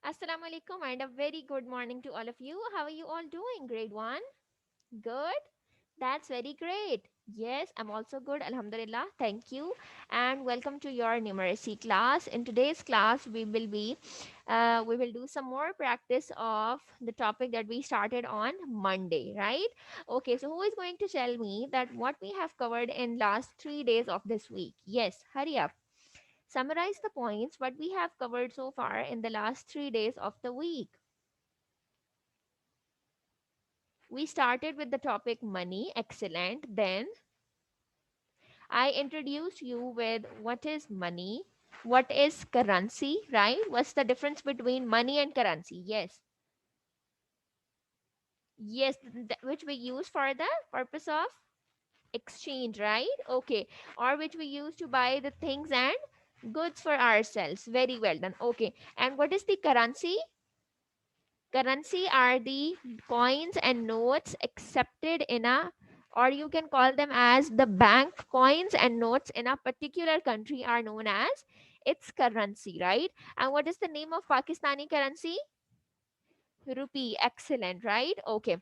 Assalamu alaikum and a very good morning to all of you. How are you all doing? Grade 1? Good. That's very great. Yes, I'm also good. Alhamdulillah. Thank you. And welcome to your numeracy class. In today's class, we will do some more practice of the topic that we started on Monday, right? Okay, so who is going to tell me that what we have covered in last 3 days of this week? Yes, hurry up. Summarize the points what we have covered so far in the last 3 days of the week. We started with the topic money. Excellent. Then I introduced you with what is money, what is currency, right? What's the difference between money and currency? Yes. Yes, which we use for the purpose of exchange, right? Okay. Or which we use to buy the things and goods for ourselves. Very well done. Okay. And what is the currency? Currency are the coins and notes accepted in a, or you can call them as the bank coins and notes in a particular country are known as its currency, right? And what is the name of Pakistani currency? Rupee. Excellent, right? Okay.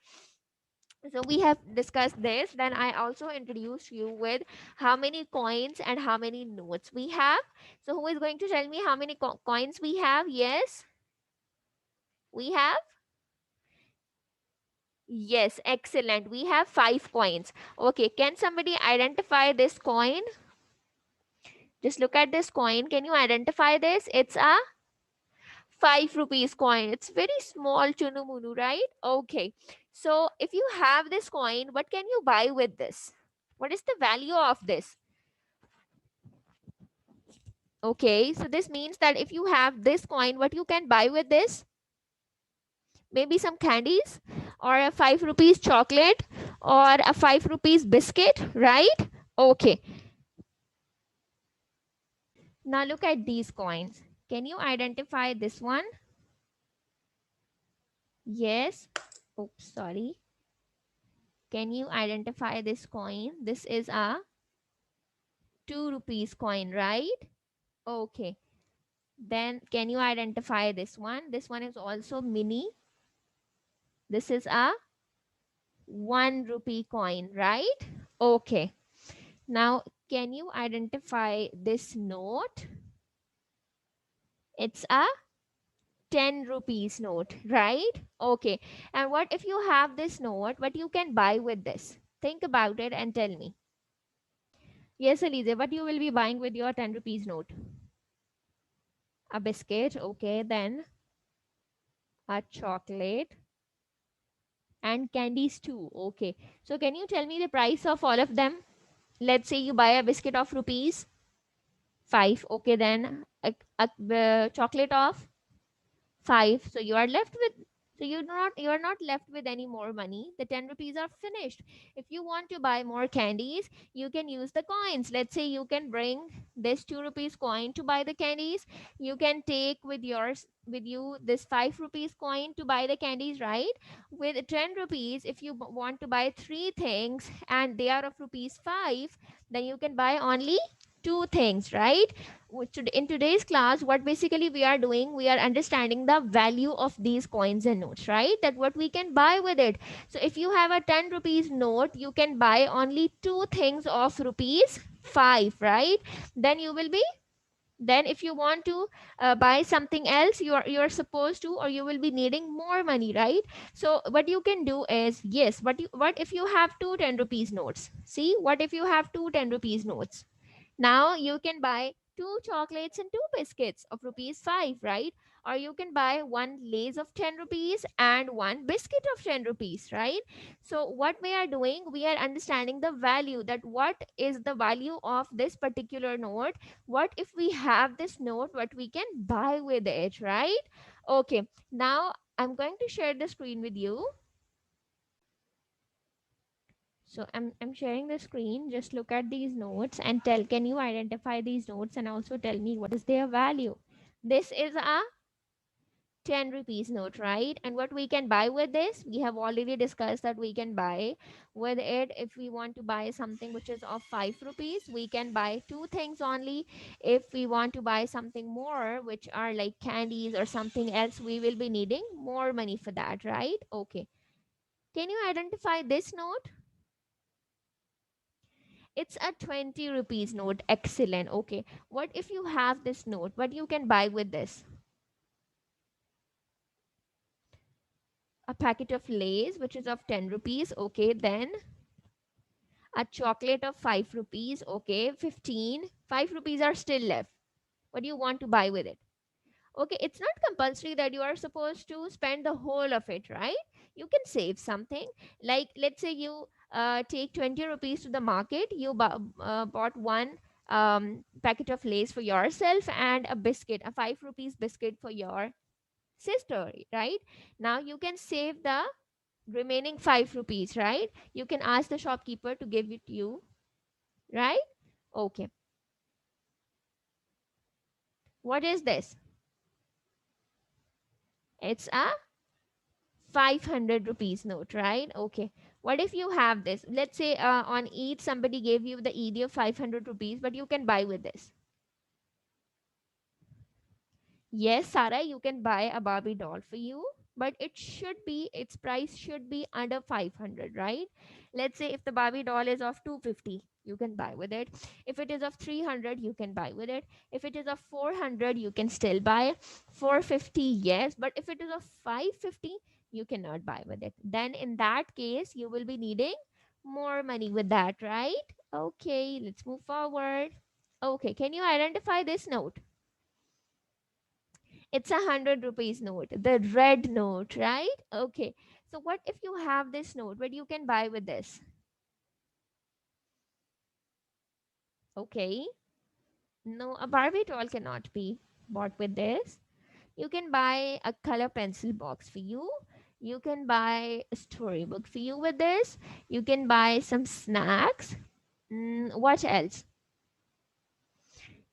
So we have discussed this. Then I also introduced you with how many coins and how many notes we have. So who is going to tell me how many coins we have? Yes, we have. Yes, excellent. We have 5 coins. Okay, can somebody identify this coin? Just look at this coin. Can you identify this? It's a 5 rupees coin. It's very small, chunumunu, right? Okay. So if you have this coin, what can you buy with this? What is the value of this? Okay, so this means that if you have this coin, what you can buy with this? Maybe some candies or a 5 rupees chocolate or a 5 rupees biscuit, right? Okay. Now look at these coins. Can you identify this one? Yes. Oops, sorry. Can you identify this coin? This is a 2 rupees coin, right? Okay. Then can you identify this one? This one is also mini. This is a 1 rupee coin, right? Okay. Now can you identify this note? It's a 10 rupees note, right? Okay. And what if you have this note, what you can buy with this? Think about it and tell me. Yes, Alize, what you will be buying with your 10 rupees note? A biscuit, okay, then a chocolate and candies too. Okay. So can you tell me the price of all of them? Let's say you buy a biscuit of rupees 5. Okay, then a chocolate of 5, so you are left with, so you are not left with any more money. The 10 rupees are finished. If you want to buy more candies, you can use the coins. Let's say you can bring this 2 rupees coin to buy the candies. You can take with you this 5 rupees coin to buy the candies, right? With 10 rupees, if you want to buy 3 things and they are of rupees 5, then you can buy only 2 things, right? In today's class, what basically we are doing, we are understanding the value of these coins and notes, right? That what we can buy with it. So if you have a 10 rupees note, you can buy only 2 things of rupees 5, right? Then you will be, then if you want to buy something else, you are supposed to, or you will be needing more money, right? So what you can do is, yes, what if you have 2 10 rupees notes? See, what if you have 2 10 rupees notes? Now you can buy 2 chocolates and 2 biscuits of rupees 5, right? Or you can buy one Lays of 10 rupees and one biscuit of 10 rupees, right? So what we are doing, we are understanding the value, that what is the value of this particular note? What if we have this note, what we can buy with it, right? Okay, now I'm going to share the screen with you. So I'm sharing the screen. Just look at these notes and tell, can you identify these notes and also tell me what is their value? This is a 10 rupees note, right? And what we can buy with this, we have already discussed that we can buy with it. If we want to buy something which is of 5 rupees, we can buy two things only. If we want to buy something more, which are like candies or something else, we will be needing more money for that, right? Okay, can you identify this note? It's a 20 rupees note. Excellent. Okay, what if you have this note, what you can buy with this? A packet of Lays, which is of 10 rupees. Okay, then a chocolate of 5 rupees. Okay, 15. 5 rupees are still left. What do you want to buy with it? Okay, it's not compulsory that you are supposed to spend the whole of it, right? You can save something. Like, let's say you take 20 rupees to the market, you bought one packet of Lays for yourself and a biscuit, a 5 rupees biscuit for your sister, right? Now you can save the remaining 5 rupees, right? You can ask the shopkeeper to give it to you, right? Okay, what is this? It's a 500 rupees note, right? Okay, what if you have this? Let's say on Eid somebody gave you the Eid of 500 rupees, but you can buy with this. Yes, Sarah, you can buy a Barbie doll for you, but its price should be under 500, right? Let's say if the Barbie doll is of 250, you can buy with it. If it is of 300, you can buy with it. If it is of 400, you can still buy. 450, yes, but if it is of 550, you cannot buy with it. Then in that case, you will be needing more money with that, right? Okay, let's move forward. Okay, can you identify this note? It's a 100 rupees note, the red note, right? Okay. So what if you have this note? What you can buy with this? Okay. No, a Barbie doll cannot be bought with this. You can buy a color pencil box for you. You can buy a storybook for you with this. You can buy some snacks. What else?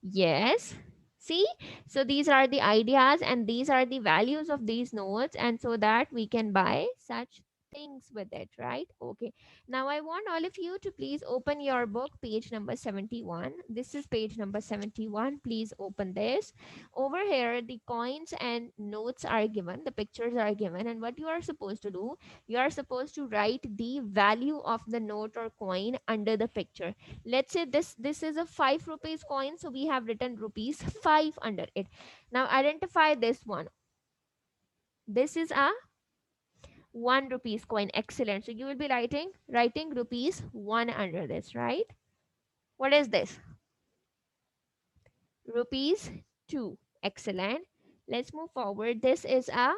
Yes. See, so these are the ideas and these are the values of these notes, and so that we can buy such things with it, right? Okay. Now I want all of you to please open your book, page number 71. This is page number 71. Please open this. Over here, the coins and notes are given, the pictures are given, and what you are supposed to do, you are supposed to write the value of the note or coin under the picture. Let's say this is a 5 rupees coin, so we have written rupees 5 under it. Now identify this one. This is a 1 rupees coin. Excellent. So you will be writing rupees 1 under this, right? What is this? Rupees 2. Excellent. Let's move forward. This is a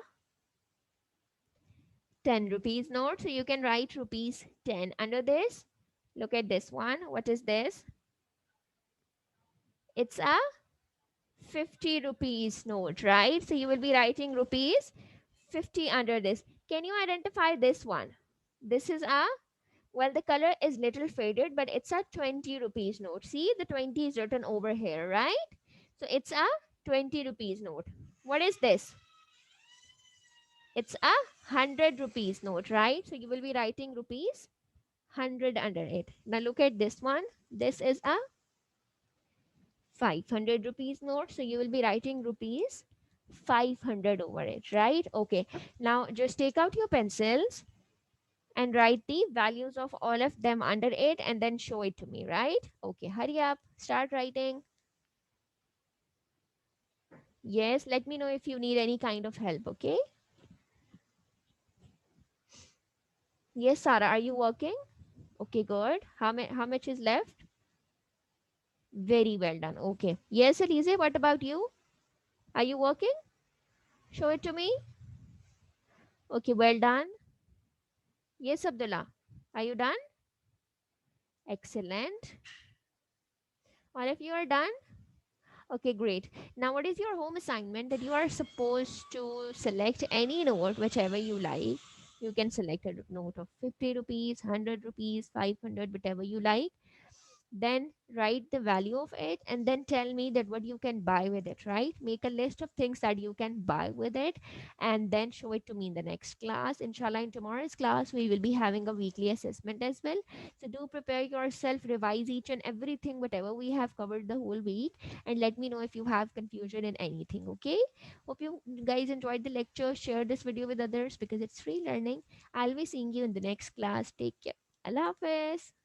10 rupees note, so you can write rupees 10 under this. Look at this one. What is this? It's a 50 rupees note, right? So you will be writing rupees 50 under this. Can you identify this one? This is a, well, the color is little faded, but it's a 20 rupees note. See, the 20 is written over here, right? So it's a 20 rupees note. What is this? It's a 100 rupees note, right? So you will be writing rupees 100 under it. Now look at this one. This is a 500 rupees note, so you will be writing rupees 500 over it, right? Okay, now just take out your pencils and write the values of all of them under it and then show it to me, right? Okay, hurry up, start writing. Yes, let me know if you need any kind of help. Okay, yes, Sarah, are you working? Okay, good. How much is left? Very well done. Okay, yes, Elise, what about you? Are you working? Show it to me. Okay, well done. Yes, Abdullah, are you done? Excellent. All of you are done? Okay, great. Now, what is your home assignment that you are supposed to select any note, whichever you like? You can select a note of 50 rupees, 100 rupees, 500, whatever you like. then write the value of it, and then tell me that what you can buy with it, right? Make a list of things that you can buy with it, and then show it to me in the next class. Inshallah, in tomorrow's class we will be having a weekly assessment as well. So do prepare yourself, revise each and everything whatever we have covered the whole week, and let me know if you have confusion in anything. Okay, hope you guys enjoyed the lecture. Share this video with others because it's free learning. I'll be seeing you in the next class. Take care. Allah Hafiz.